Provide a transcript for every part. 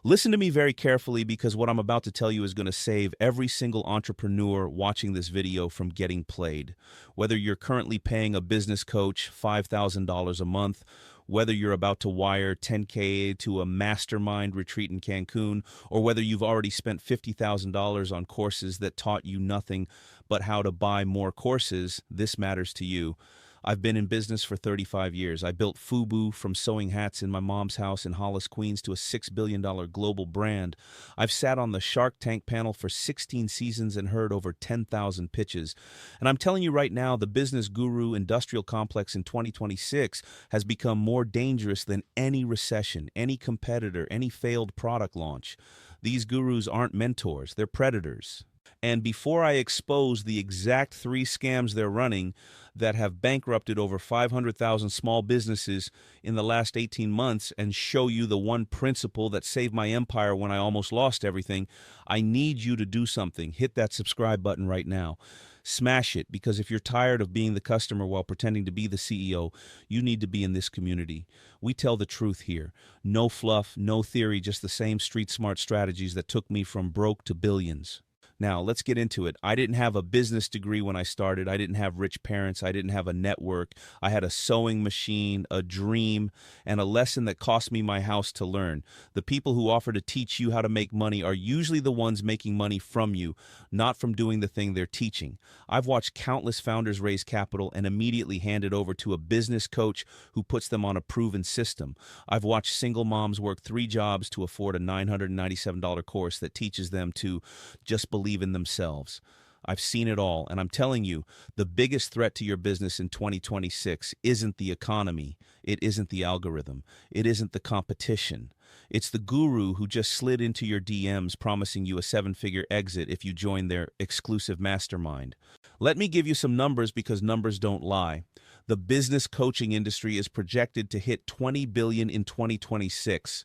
Listen to me very carefully because what I'm about to tell you is going to save every single entrepreneur watching this video from getting played. Whether you're currently paying a business coach $5,000 a month, whether you're about to wire 10K to a mastermind retreat in Cancun, or whether you've already spent $50,000 on courses that taught you nothing but how to buy more courses, this matters to you. I've been in business for 35 years. I built FUBU from sewing hats in my mom's house in Hollis, Queens to a $6 billion global brand. I've sat on the Shark Tank panel for 16 seasons and heard over 10,000 pitches. And I'm telling you right now, the business guru industrial complex in 2026 has become more dangerous than any recession, any competitor, any failed product launch. These gurus aren't mentors, they're predators. And before I expose the exact 3 scams they're running that have bankrupted over 500,000 small businesses in the last 18 months and show you the one principle that saved my empire when I almost lost everything, I need you to do something. Hit that subscribe button right now. Smash it, because if you're tired of being the customer while pretending to be the CEO, you need to be in this community. We tell the truth here. No fluff, no theory, just the same street smart strategies that took me from broke to billions. Now, let's get into it. I didn't have a business degree when I started. I didn't have rich parents. I didn't have a network. I had a sewing machine, a dream, and a lesson that cost me my house to learn. The people who offer to teach you how to make money are usually the ones making money from you, not from doing the thing they're teaching. I've watched countless founders raise capital and immediately hand it over to a business coach who puts them on a proven system. I've watched single moms work 3 jobs to afford a $997 course that teaches them to just believe in themselves. I've seen it all, and I'm telling you, the biggest threat to your business in 2026 isn't the economy, it isn't the algorithm, it isn't the competition. It's the guru who just slid into your DMs promising you a 7-figure exit if you join their exclusive mastermind. Let me give you some numbers because numbers don't lie. The business coaching industry is projected to hit $20 billion in 2026.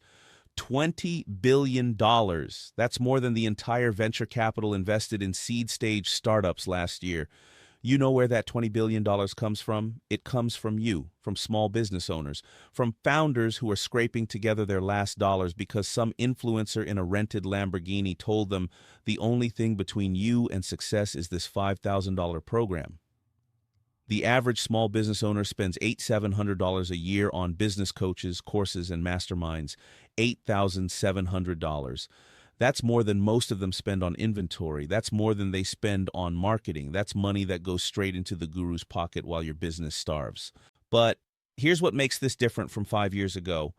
$20 billion. That's more than the entire venture capital invested in seed stage startups last year. You know where that $20 billion comes from? It comes from you, from small business owners, from founders who are scraping together their last dollars because some influencer in a rented Lamborghini told them the only thing between you and success is this $5,000 program. The average small business owner spends $8,700 a year on business coaches, courses, and masterminds. $8,700. That's more than most of them spend on inventory. That's more than they spend on marketing. That's money that goes straight into the guru's pocket while your business starves. But here's what makes this different from 5 years ago.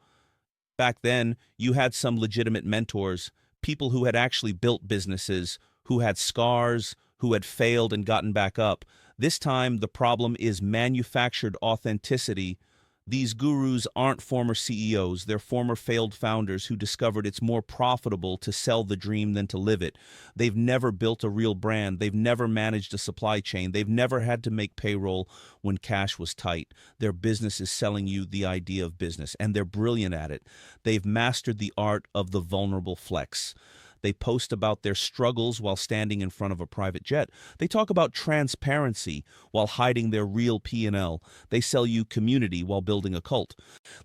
Back then, you had some legitimate mentors, people who had actually built businesses, who had scars, who had failed and gotten back up. This time, the problem is manufactured authenticity. These gurus aren't former CEOs, they're former failed founders who discovered it's more profitable to sell the dream than to live it. They've never built a real brand, they've never managed a supply chain, they've never had to make payroll when cash was tight. Their business is selling you the idea of business, and they're brilliant at it. They've mastered the art of the vulnerable flex. They post about their struggles while standing in front of a private jet. They talk about transparency while hiding their real P&L. They sell you community while building a cult.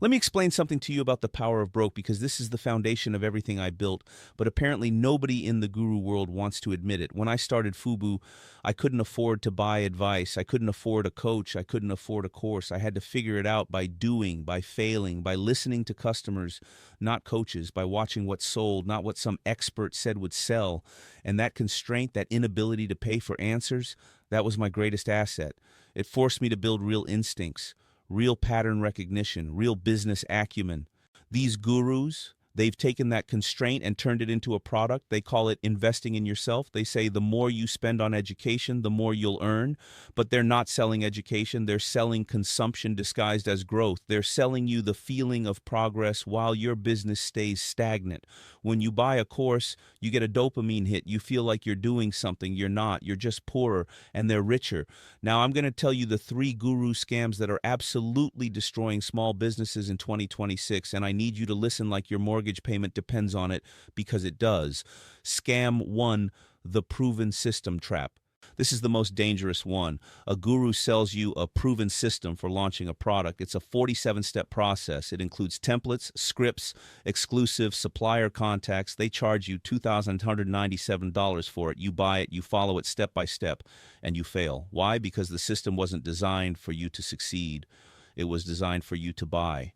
Let me explain something to you about the power of broke, because this is the foundation of everything I built, but apparently nobody in the guru world wants to admit it. When I started FUBU, I couldn't afford to buy advice. I couldn't afford a coach. I couldn't afford a course. I had to figure it out by doing, by failing, by listening to customers, not coaches, by watching what sold, not what some expert said would sell. And that constraint, that inability to pay for answers, that was my greatest asset. It forced me to build real instincts, real pattern recognition, real business acumen. These gurus, they've taken that constraint and turned it into a product. They call it investing in yourself. They say the more you spend on education, the more you'll earn. But they're not selling education. They're selling consumption disguised as growth. They're selling you the feeling of progress while your business stays stagnant. When you buy a course, you get a dopamine hit. You feel like you're doing something. You're not. You're just poorer, and they're richer. Now, I'm going to tell you the 3 guru scams that are absolutely destroying small businesses in 2026, and I need you to listen like your mortgage payment depends on it, because it does. Scam 1, the proven system trap. This is the most dangerous one. A guru sells you a proven system for launching a product. It's a 47-step process. It includes templates, scripts, exclusive supplier contacts. They charge you $2,197 for it. You buy it, you follow it step by step, and you fail. Why? Because the system wasn't designed for you to succeed. It was designed for you to buy.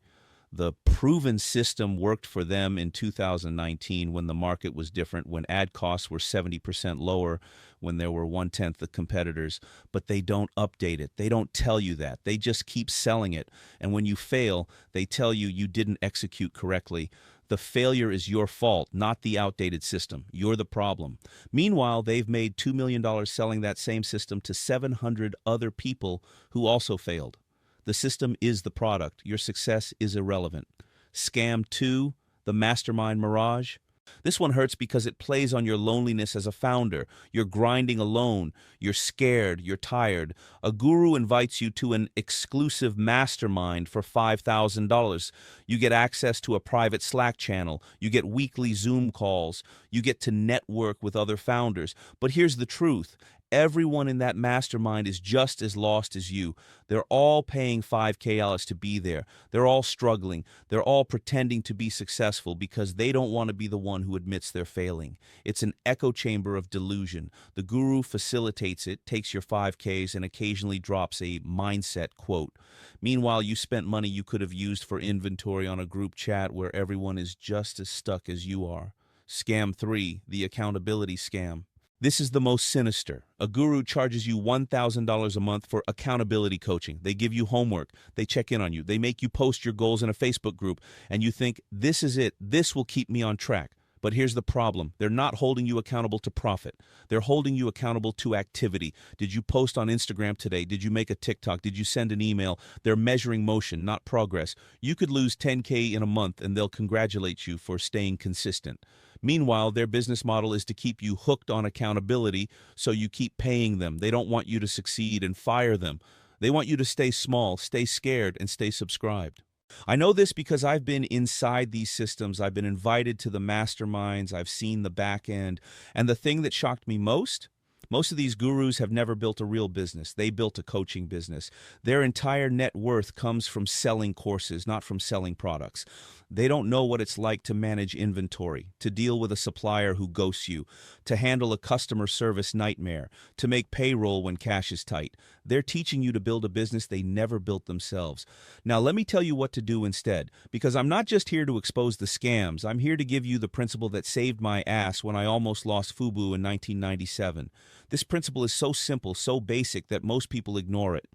The proven system worked for them in 2019 when the market was different, when ad costs were 70% lower, when there were 1/10 the competitors, but they don't update it. They don't tell you that. They just keep selling it. And when you fail, they tell you you didn't execute correctly. The failure is your fault, not the outdated system. You're the problem. Meanwhile, they've made $2 million selling that same system to 700 other people who also failed. The system is the product. Your success is irrelevant. Scam 2, the mastermind mirage. This one hurts because it plays on your loneliness as a founder. You're grinding alone. You're scared. You're tired. A guru invites you to an exclusive mastermind for $5,000. You get access to a private Slack channel. You get weekly Zoom calls. You get to network with other founders. But here's the truth. Everyone in that mastermind is just as lost as you. They're all paying $5K to be there. They're all struggling. They're all pretending to be successful because they don't want to be the one who admits they're failing. It's an echo chamber of delusion. The guru facilitates it, takes your 5Ks, and occasionally drops a mindset quote. Meanwhile, you spent money you could have used for inventory on a group chat where everyone is just as stuck as you are. Scam 3, the accountability scam. This is the most sinister. A guru charges you $1,000 a month for accountability coaching. They give you homework. They check in on you. They make you post your goals in a Facebook group. And you think, this is it. This will keep me on track. But here's the problem. They're not holding you accountable to profit. They're holding you accountable to activity. Did you post on Instagram today? Did you make a TikTok? Did you send an email? They're measuring motion, not progress. You could lose 10K in a month and they'll congratulate you for staying consistent. Meanwhile, their business model is to keep you hooked on accountability, so you keep paying them. They don't want you to succeed and fire them. They want you to stay small, stay scared, and stay subscribed. I know this because I've been inside these systems. I've been invited to the masterminds. I've seen the back end. And the thing that shocked me most of these gurus have never built a real business. They built a coaching business. Their entire net worth comes from selling courses, not from selling products. They don't know what it's like to manage inventory, to deal with a supplier who ghosts you, to handle a customer service nightmare, to make payroll when cash is tight. They're teaching you to build a business they never built themselves. Now, let me tell you what to do instead, because I'm not just here to expose the scams. I'm here to give you the principle that saved my ass when I almost lost FUBU in 1997. This principle is so simple, so basic that most people ignore it,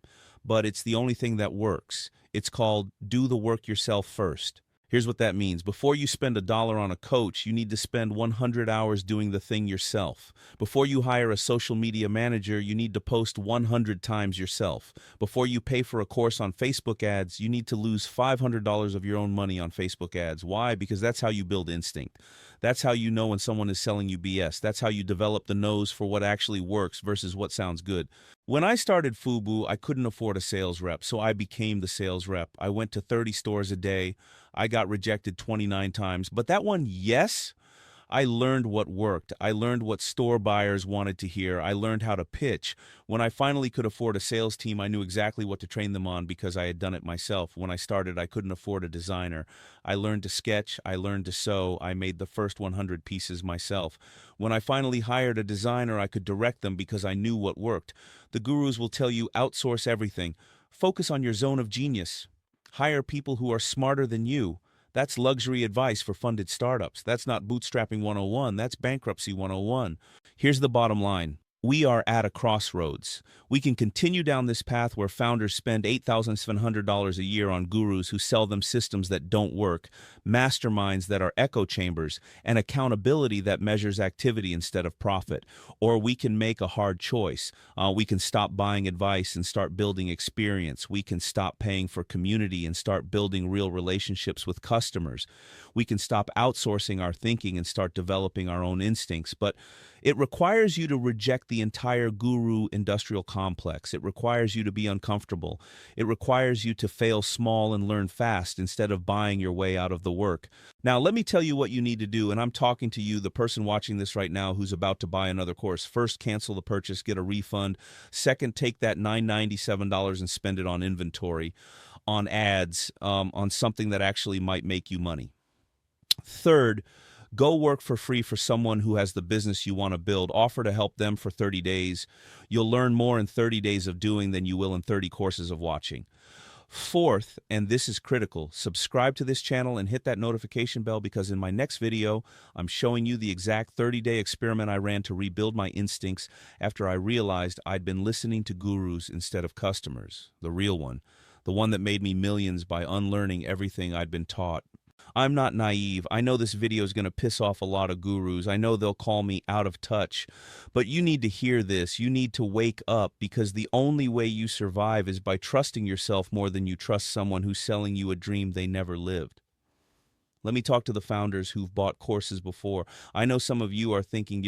but it's the only thing that works. It's called do the work yourself first. Here's what that means. Before you spend $1 on a coach, you need to spend 100 hours doing the thing yourself. Before you hire a social media manager, you need to post 100 times yourself. Before you pay for a course on Facebook ads, you need to lose $500 of your own money on Facebook ads. Why? Because that's how you build instinct. That's how you know when someone is selling you BS. That's how you develop the nose for what actually works versus what sounds good. When I started FUBU, I couldn't afford a sales rep, so I became the sales rep. I went to 30 stores a day. I got rejected 29 times. But that one, yes, I learned what worked. I learned what store buyers wanted to hear. I learned how to pitch. When I finally could afford a sales team, I knew exactly what to train them on because I had done it myself. When I started, I couldn't afford a designer. I learned to sketch. I learned to sew. I made the first 100 pieces myself. When I finally hired a designer, I could direct them because I knew what worked. The gurus will tell you outsource everything. Focus on your zone of genius. Hire people who are smarter than you. That's luxury advice for funded startups. That's not bootstrapping 101. That's bankruptcy 101. Here's the bottom line. We are at a crossroads. We can continue down this path where founders spend $8,700 a year on gurus who sell them systems that don't work, masterminds that are echo chambers, and accountability that measures activity instead of profit. Or we can make a hard choice. We can stop buying advice and start building experience. We can stop paying for community and start building real relationships with customers. We can stop outsourcing our thinking and start developing our own instincts. But it requires you to reject the entire guru industrial complex. It requires you to be uncomfortable. It requires you to fail small and learn fast instead of buying your way out of the work. Now, let me tell you what you need to do, and I'm talking to you, the person watching this right now who's about to buy another course. First, cancel the purchase, get a refund. Second, take that $997 and spend it on inventory, on ads, on something that actually might make you money. Third, go work for free for someone who has the business you want to build. Offer to help them for 30 days. You'll learn more in 30 days of doing than you will in 30 courses of watching. Fourth, and this is critical, subscribe to this channel and hit that notification bell, because in my next video, I'm showing you the exact 30-day experiment I ran to rebuild my instincts after I realized I'd been listening to gurus instead of customers. The real one. The one that made me millions by unlearning everything I'd been taught. I'm not naive. I know this video is going to piss off a lot of gurus. I know they'll call me out of touch. But you need to hear this. You need to wake up, because the only way you survive is by trusting yourself more than you trust someone who's selling you a dream they never lived. Let me talk to the founders who've bought courses before. I know some of you are thinking,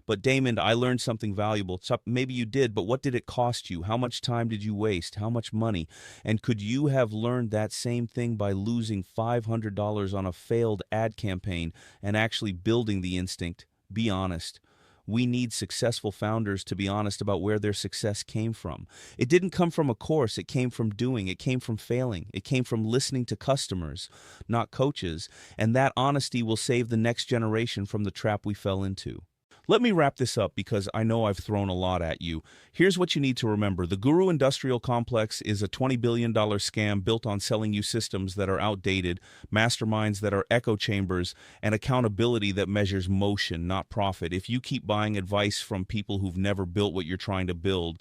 but Daymond, I learned something valuable. So maybe you did, but what did it cost you? How much time did you waste? How much money? And could you have learned that same thing by losing $500 on a failed ad campaign and actually building the instinct? Be honest. We need successful founders to be honest about where their success came from. It didn't come from a course. It came from doing. It came from failing. It came from listening to customers, not coaches. And that honesty will save the next generation from the trap we fell into. Let me wrap this up, because I know I've thrown a lot at you. Here's what you need to remember. The Guru Industrial Complex is a $20 billion scam built on selling you systems that are outdated, masterminds that are echo chambers, and accountability that measures motion, not profit. If you keep buying advice from people who've never built what you're trying to build,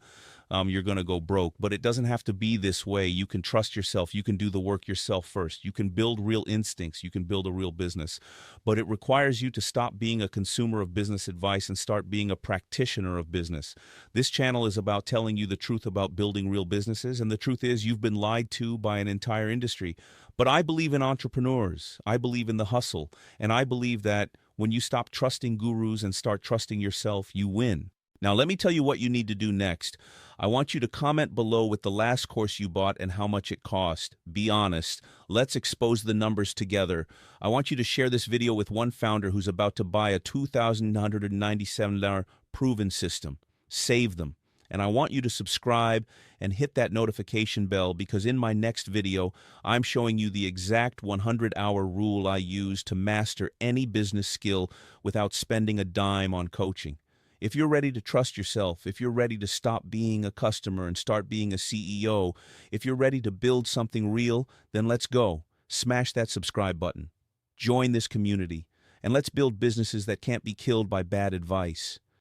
you're going to go broke. But it doesn't have to be this way. You can trust yourself. You can do the work yourself first. You can build real instincts. You can build a real business. But it requires you to stop being a consumer of business advice and start being a practitioner of business. This channel is about telling you the truth about building real businesses, and the truth is you've been lied to by an entire industry. But I believe in entrepreneurs. I believe in the hustle. And I believe that when you stop trusting gurus and start trusting yourself, you win. Now, let me tell you what you need to do next. I want you to comment below with the last course you bought and how much it cost. Be honest. Let's expose the numbers together. I want you to share this video with one founder who's about to buy a $2,997 proven system. Save them. And I want you to subscribe and hit that notification bell, because in my next video, I'm showing you the exact 100-hour rule I use to master any business skill without spending a dime on coaching. If you're ready to trust yourself, if you're ready to stop being a customer and start being a CEO, if you're ready to build something real, then let's go. Smash that subscribe button. Join this community, and let's build businesses that can't be killed by bad advice.